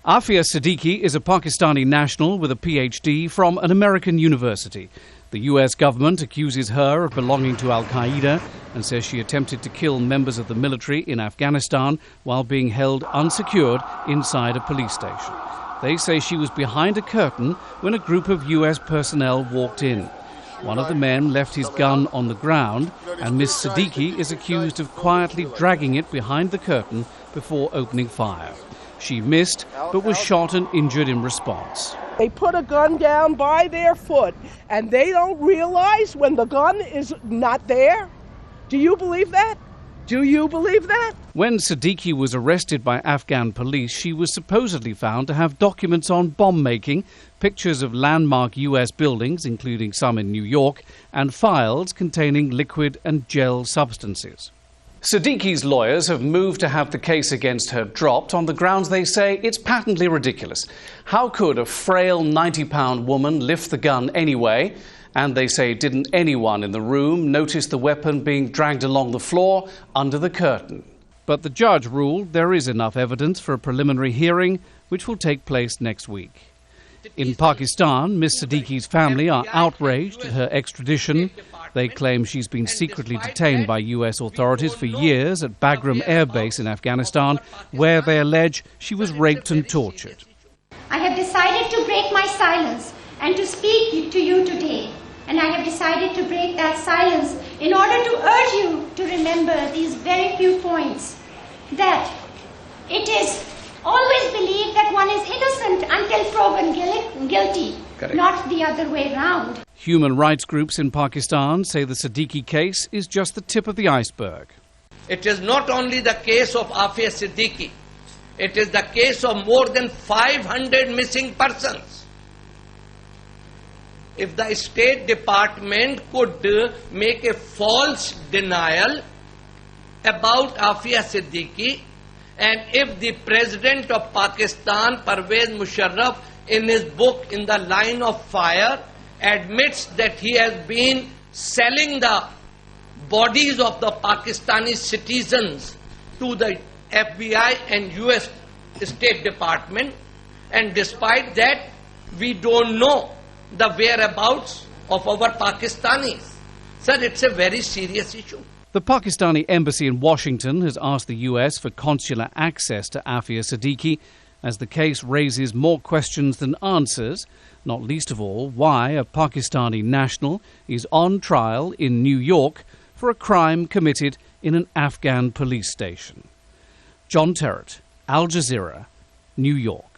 Aafia Siddiqui is a Pakistani national with a PhD from an American university. The US government accuses her of belonging to Al-Qaeda and says she attempted to kill members of the military in Afghanistan while being held unsecured inside a police station. They say she was behind a curtain when a group of US personnel walked in. One of the men left his gun on the ground, and Miss Siddiqui is accused of quietly dragging it behind the curtain before opening fire. She missed, but was shot and injured in response. They put a gun down by their foot, and they don't realize when the gun is not there. Do you believe that? Do you believe that? When Siddiqui was arrested by Afghan police, she was supposedly found to have documents on bomb making, pictures of landmark US buildings, including some in New York, and files containing liquid and gel substances. Siddiqui's lawyers have moved to have the case against her dropped on the grounds they say it's patently ridiculous. How could a frail 90-pound woman lift the gun anyway? And they say, didn't anyone in the room notice the weapon being dragged along the floor under the curtain? But the judge ruled there is enough evidence for a preliminary hearing, which will take place next week. In Pakistan, Miss Siddiqui's family are outraged at her extradition. They claim she's been secretly detained by US authorities for years at Bagram Air Base in Afghanistan, where they allege she was raped and tortured. I have decided to break my silence and to speak to you today. And I have decided to break that silence in order to urge you to remember these very few points. That it is always believed that one is innocent until proven guilty, not the other way round. Human rights groups in Pakistan say the Siddiqui case is just the tip of the iceberg. It is not only the case of Aafia Siddiqui, it is the case of more than 500 missing persons. If the State Department could make a false denial about Aafia Siddiqui, and if the President of Pakistan, Pervez Musharraf, in his book In the Line of Fire, admits that he has been selling the bodies of the Pakistani citizens to the FBI and US State Department, and despite that, we don't know the whereabouts of our Pakistanis. Sir, it's a very serious issue. The Pakistani embassy in Washington has asked the US for consular access to Aafia Siddiqui as the case raises more questions than answers, not least of all why a Pakistani national is on trial in New York for a crime committed in an Afghan police station. John Terrett, Al Jazeera, New York.